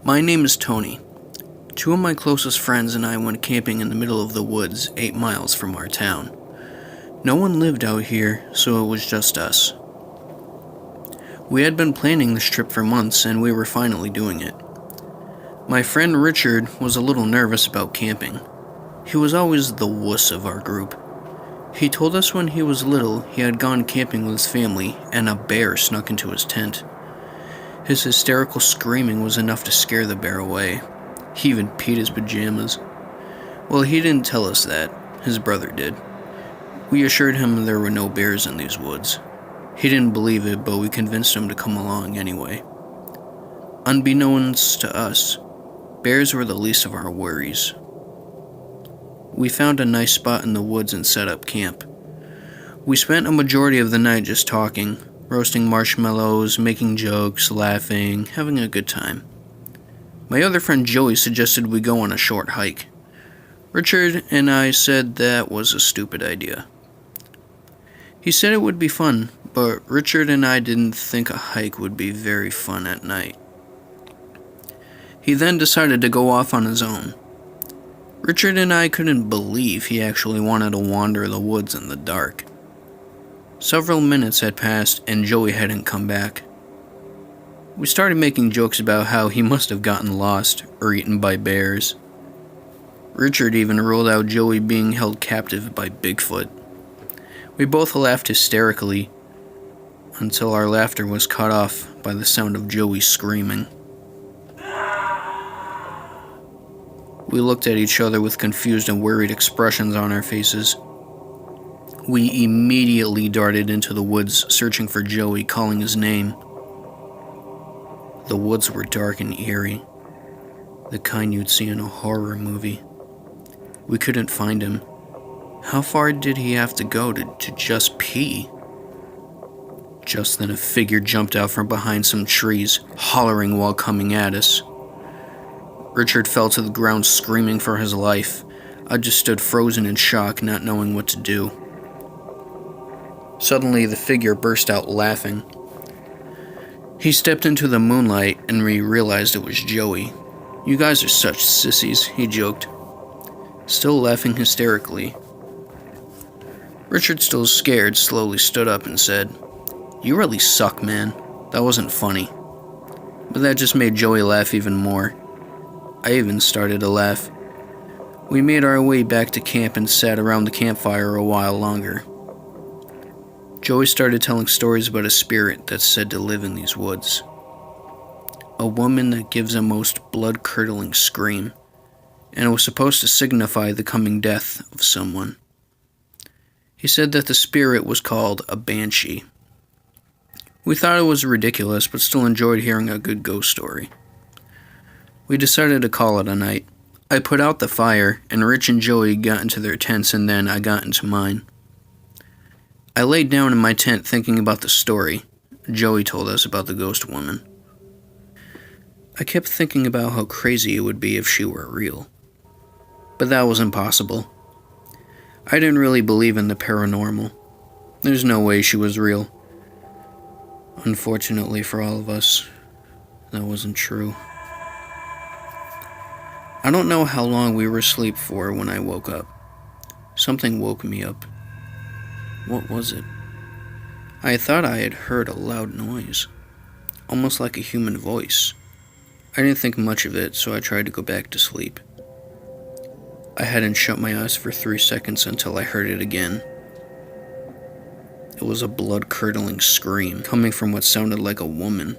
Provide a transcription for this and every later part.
My name is Toni. Two of my closest friends and I went camping in the middle of the woods 8 miles from our town. No one lived out here, so it was just us. We had been planning this trip for months and we were finally doing it. My friend Richard was a little nervous about camping. He was always the wuss of our group. He told us when he was little he had gone camping with his family and a bear snuck into his tent. His hysterical screaming was enough to scare the bear away. He even peed his pajamas. Well, he didn't tell us that. His brother did. We assured him there were no bears in these woods. He didn't believe it, but we convinced him to come along anyway. Unbeknownst to us, bears were the least of our worries. We found a nice spot in the woods and set up camp. We spent a majority of the night just talking, roasting marshmallows, making jokes, laughing, having a good time. My other friend Joey suggested we go on a short hike. Richard and I said that was a stupid idea. He said it would be fun, but Richard and I didn't think a hike would be very fun at night. He then decided to go off on his own. Richard and I couldn't believe he actually wanted to wander the woods in the dark. Several minutes had passed and Joey hadn't come back. We started making jokes about how he must have gotten lost or eaten by bears. Richard even ruled out Joey being held captive by Bigfoot. We both laughed hysterically until our laughter was cut off by the sound of Joey screaming. We looked at each other with confused and worried expressions on our faces. We immediately darted into the woods, searching for Joey, calling his name. The woods were dark and eerie, the kind you'd see in a horror movie. We couldn't find him. How far did he have to go to just pee? Just then a figure jumped out from behind some trees, hollering while coming at us. Richard fell to the ground screaming for his life. I just stood frozen in shock, not knowing what to do. Suddenly, the figure burst out laughing. He stepped into the moonlight, and we realized it was Joey. "You guys are such sissies," he joked, still laughing hysterically. Richard, still scared, slowly stood up and said, "You really suck, man. That wasn't funny." But that just made Joey laugh even more. I even started to laugh. We made our way back to camp and sat around the campfire a while longer. Joey started telling stories about a spirit that's said to live in these woods. A woman that gives a most blood-curdling scream, and it was supposed to signify the coming death of someone. He said that the spirit was called a banshee. We thought it was ridiculous, but still enjoyed hearing a good ghost story. We decided to call it a night. I put out the fire, and Rich and Joey got into their tents, and then I got into mine. I laid down in my tent thinking about the story Joey told us about the ghost woman. I kept thinking about how crazy it would be if she were real. But that was impossible. I didn't really believe in the paranormal. There's no way she was real. Unfortunately for all of us, that wasn't true. I don't know how long we were asleep for when I woke up. Something woke me up. What was it? I thought I had heard a loud noise, almost like a human voice. I didn't think much of it, so I tried to go back to sleep. I hadn't shut my eyes for 3 seconds until I heard it again. It was a blood-curdling scream, coming from what sounded like a woman.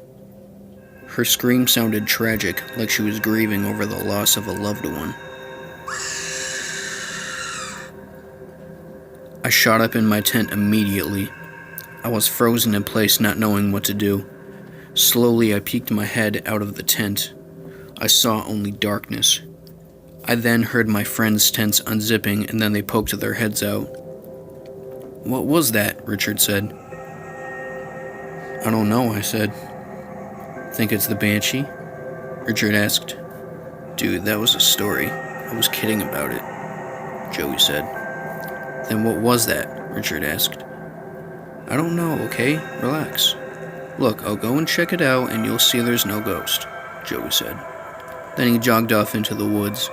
Her scream sounded tragic, like she was grieving over the loss of a loved one. I shot up in my tent immediately. I was frozen in place, not knowing what to do. Slowly, I peeked my head out of the tent. I saw only darkness. I then heard my friends' tents unzipping, and then they poked their heads out. "What was that?" Richard said. "I don't know," I said. "Think it's the banshee?" Richard asked. "Dude, that was a story. I was kidding about it," Joey said. "Then what was that?" Richard asked. "I don't know, okay? Relax. Look, I'll go and check it out and you'll see there's no ghost," Joey said. Then he jogged off into the woods.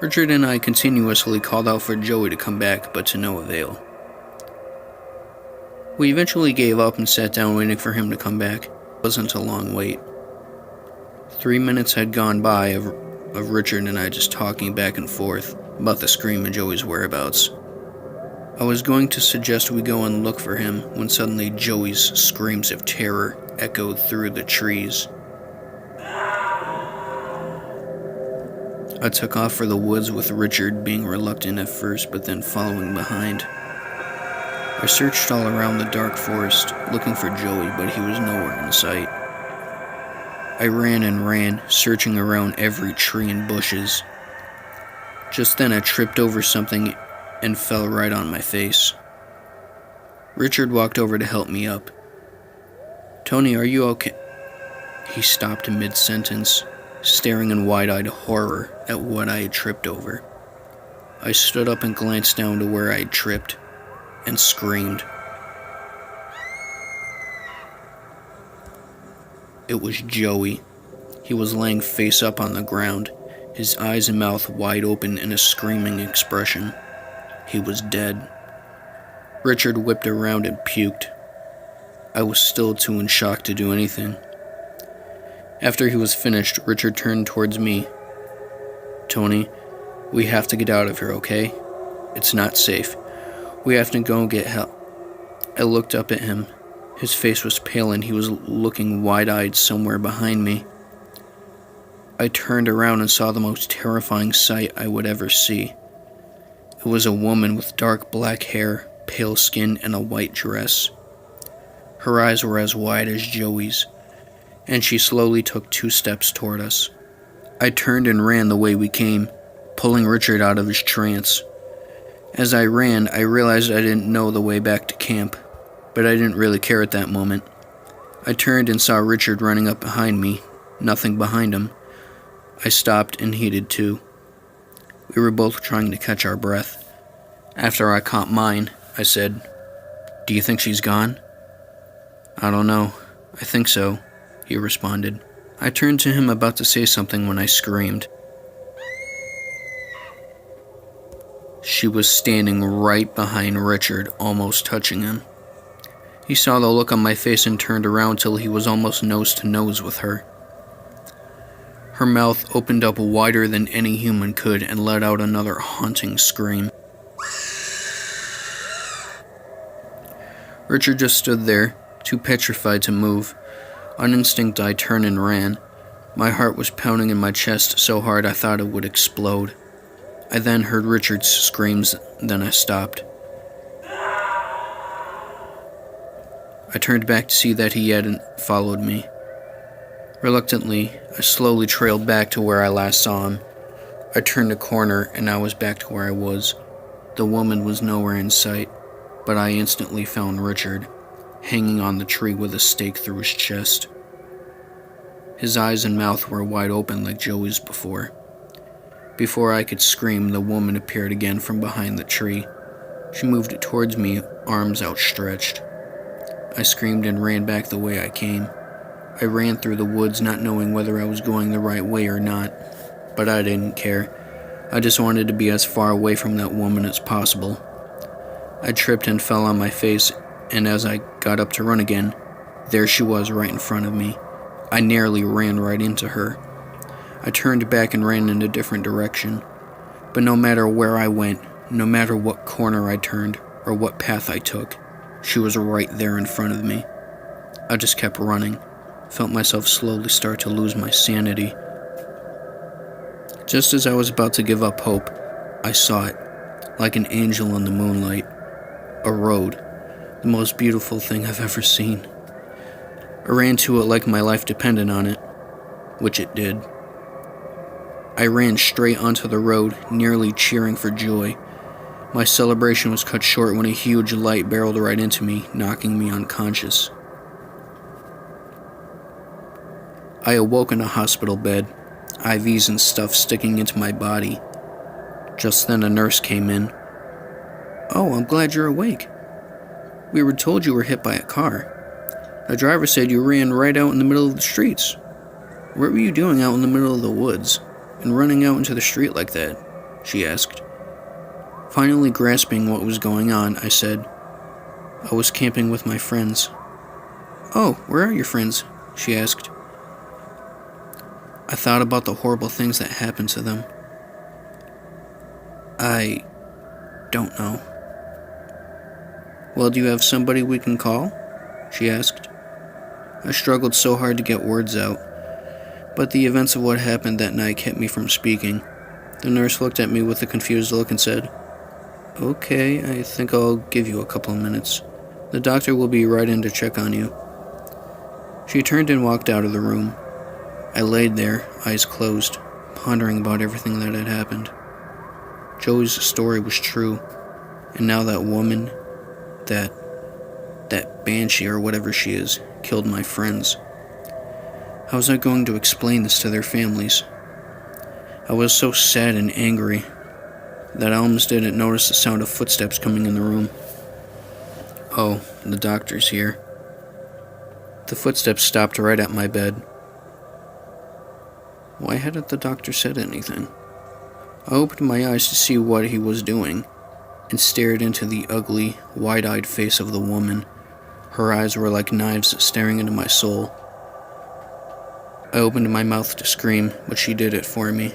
Richard and I continuously called out for Joey to come back, but to no avail. We eventually gave up and sat down waiting for him to come back. It wasn't a long wait. 3 minutes had gone by of Richard and I just talking back and forth about the scream and Joey's whereabouts. I was going to suggest we go and look for him when suddenly Joey's screams of terror echoed through the trees. I took off for the woods with Richard being reluctant at first but then following behind. I searched all around the dark forest looking for Joey, but he was nowhere in sight. I ran and ran, searching around every tree and bushes. Just then I tripped over something and fell right on my face. Richard walked over to help me up. "Toni, are you okay?" He stopped mid-sentence, staring in wide-eyed horror at what I had tripped over. I stood up and glanced down to where I had tripped and screamed. It was Joey. He was laying face up on the ground, his eyes and mouth wide open in a screaming expression. He was dead. Richard whipped around and puked. I was still too in shock to do anything. After he was finished, Richard turned towards me. "Toni, we have to get out of here, okay? It's not safe. We have to go get help." I looked up at him. His face was pale and he was looking wide-eyed somewhere behind me. I turned around and saw the most terrifying sight I would ever see. It was a woman with dark black hair, pale skin, and a white dress. Her eyes were as wide as Joey's, and she slowly took 2 steps toward us. I turned and ran the way we came, pulling Richard out of his trance. As I ran, I realized I didn't know the way back to camp, but I didn't really care at that moment. I turned and saw Richard running up behind me, nothing behind him. I stopped and he did too. We were both trying to catch our breath. After I caught mine, I said, "Do you think she's gone?" "I don't know. I think so," he responded. I turned to him about to say something when I screamed. She was standing right behind Richard, almost touching him. He saw the look on my face and turned around till he was almost nose to nose with her. Her mouth opened up wider than any human could and let out another haunting scream. Richard just stood there, too petrified to move. On instinct, I turned and ran. My heart was pounding in my chest so hard I thought it would explode. I then heard Richard's screams, then I stopped. I turned back to see that he hadn't followed me. Reluctantly, I slowly trailed back to where I last saw him. I turned a corner and I was back to where I was. The woman was nowhere in sight, but I instantly found Richard, hanging on the tree with a stake through his chest. His eyes and mouth were wide open like Joey's before. Before I could scream, the woman appeared again from behind the tree. She moved towards me, arms outstretched. I screamed and ran back the way I came. I ran through the woods not knowing whether I was going the right way or not, but I didn't care. I just wanted to be as far away from that woman as possible. I tripped and fell on my face, and as I got up to run again, there she was right in front of me. I nearly ran right into her. I turned back and ran in a different direction, but no matter where I went, no matter what corner I turned or what path I took, she was right there in front of me. I just kept running, felt myself slowly start to lose my sanity. Just as I was about to give up hope, I saw it, like an angel in the moonlight. A road, the most beautiful thing I've ever seen. I ran to it like my life depended on it, which it did. I ran straight onto the road, nearly cheering for joy. My celebration was cut short when a huge light barreled right into me, knocking me unconscious. I awoke in a hospital bed, IVs and stuff sticking into my body. Just then a nurse came in. "Oh, I'm glad you're awake. We were told you were hit by a car. The driver said you ran right out in the middle of the streets." "What were you doing out in the middle of the woods, and running out into the street like that?" she asked. Finally grasping what was going on, I said, "I was camping with my friends." "Oh, where are your friends?" she asked. I thought about the horrible things that happened to them. "I don't know." "Well, do you have somebody we can call?" she asked. I struggled so hard to get words out, but the events of what happened that night kept me from speaking. The nurse looked at me with a confused look and said, "Okay, I think I'll give you a couple of minutes. The doctor will be right in to check on you." She turned and walked out of the room. I laid there, eyes closed, pondering about everything that had happened. Joey's story was true, and now that woman, that banshee or whatever she is, killed my friends. How was I going to explain this to their families? I was so sad and angry that I almost didn't notice the sound of footsteps coming in the room. "Oh, the doctor's here." The footsteps stopped right at my bed. Why hadn't the doctor said anything? I opened my eyes to see what he was doing, and stared into the ugly, wide-eyed face of the woman. Her eyes were like knives staring into my soul. I opened my mouth to scream, but she did it for me.